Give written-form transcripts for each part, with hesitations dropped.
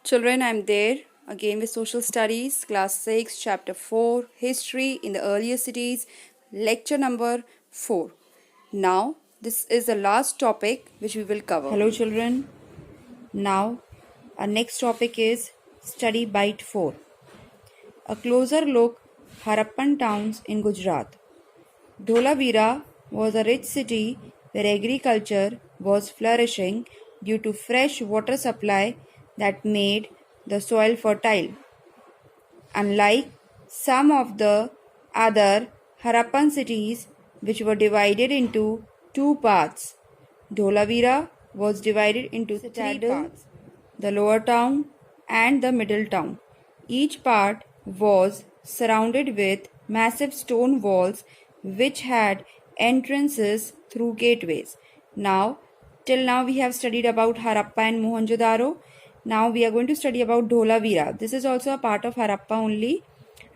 Children, I'm there again with Social Studies, Class 6, Chapter 4, History in the Earlier Cities, Lecture number 4. Now, this is the last topic which we will cover. Hello, children. Now, our next topic is Study Bite 4. A closer look Harappan towns in Gujarat. Dholavira was a rich city where agriculture was flourishing due to fresh water supply that made the soil fertile. Unlike some of the other Harappan cities which were divided into two parts, Dholavira was divided into three parts, the lower town and the middle town. Each part was surrounded with massive stone walls which had entrances through gateways. Now, till now we have studied about Harappa and Mohenjo-daro. Now we are going to study about Dholavira. This is also a part of Harappa only,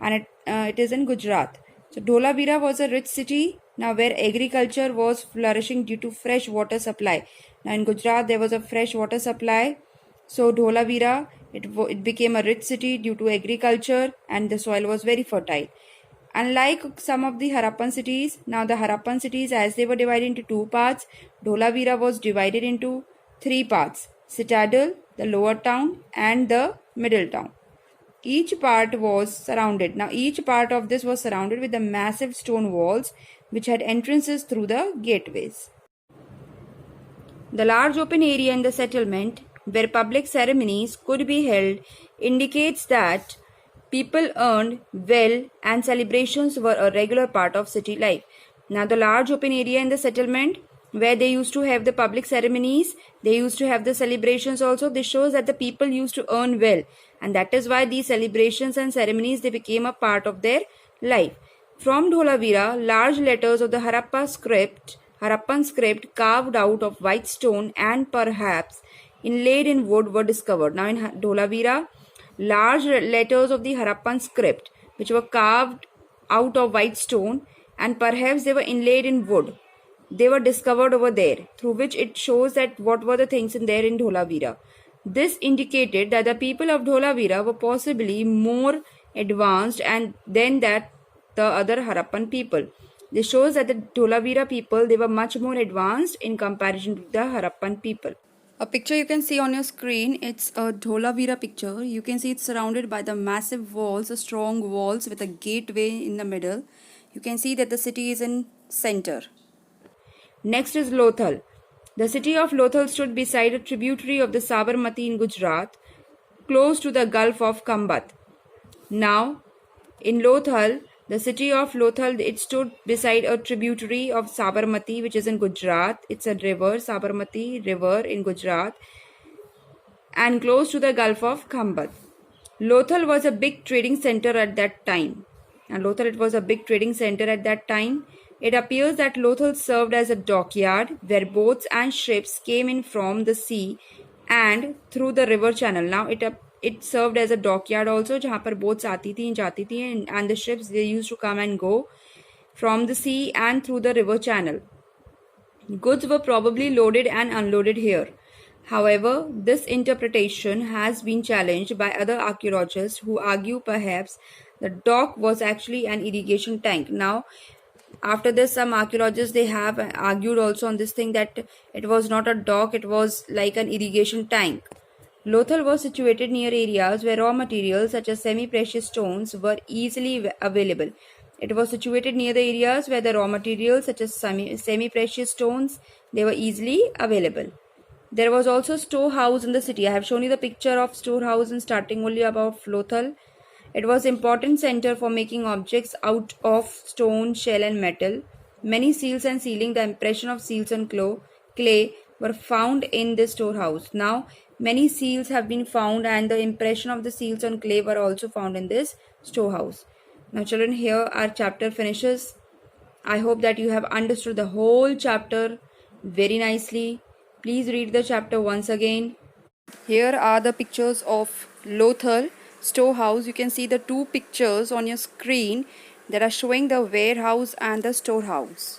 and it is in Gujarat. So Dholavira was a rich city now where agriculture was flourishing due to fresh water supply. Now in Gujarat there was a fresh water supply. So Dholavira, it became a rich city due to agriculture and the soil was very fertile. Unlike some of the Harappan cities, now the Harappan cities, as they were divided into two parts, Dholavira was divided into three parts: Citadel, the lower town, and the middle town. Each part was surrounded. Now each part of this was surrounded with the massive stone walls which had entrances through the gateways. The large open area in the settlement where public ceremonies could be held indicates that people earned well and celebrations were a regular part of city life. Now the large open area in the settlement where they used to have the public ceremonies, they used to have the celebrations also. This shows that the people used to earn well, and that is why these celebrations and ceremonies, they became a part of their life. From Dholavira, large letters of the Harappan script carved out of white stone and perhaps inlaid in wood were discovered. Now in Dholavira, large letters of the Harappan script which were carved out of white stone and perhaps they were inlaid in wood, they were discovered over there, through which it shows that what were the things in there in Dholavira. This indicated that the people of Dholavira were possibly more advanced and than that the other Harappan people. This shows that the Dholavira people, they were much more advanced in comparison to the Harappan people. A picture you can see on your screen, it's a Dholavira picture. You can see it's surrounded by the massive walls, strong walls with a gateway in the middle. You can see that the city is in center. Next is Lothal. The city of Lothal stood beside a tributary of the Sabarmati in Gujarat, close to the Gulf of Kambat. Now, in Lothal, the city of Lothal, it stood beside a tributary of Sabarmati, which is in Gujarat. It's a river, Sabarmati river in Gujarat, and close to the Gulf of Kambat. Lothal was a big trading center at that time. And Lothal, it was a big trading center at that time. It appears that Lothal served as a dockyard where boats and ships came in from the sea and through the river channel. Now it served as a dockyard also, जहाँ पर boats आती थी जाती थी, and the ships, they used to come and go from the sea and through the river channel. Goods were probably loaded and unloaded here. However, this interpretation has been challenged by other archaeologists who argue perhaps the dock was actually an irrigation tank. Now, after this, some archaeologists, they have argued also on this thing that it was not a dock, it was like an irrigation tank. Lothal was situated near areas where raw materials such as semi-precious stones were easily available. It was situated near the areas where the raw materials such as semi-precious stones, they were easily available. There was also a storehouse in the city. I have shown you the picture of storehouse in starting only about Lothal. It was an important center for making objects out of stone, shell and metal. Many seals and sealing, the impression of seals on clay were found in this storehouse. Now, many seals have been found and the impression of the seals on clay were also found in this storehouse. Now children, here our chapter finishes. I hope that you have understood the whole chapter very nicely. Please read the chapter once again. Here are the pictures of Lothal storehouse. You can see the two pictures on your screen that are showing the warehouse and the storehouse.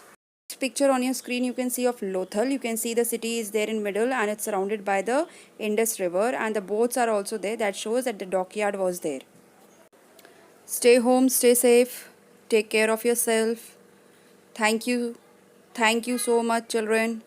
Picture on your screen you can see of Lothal. You can see the city is there in middle and it's surrounded by the Indus River, and the boats are also there. That shows that the dockyard was there. Stay home, stay safe, take care of yourself. Thank you. Thank you so much, children.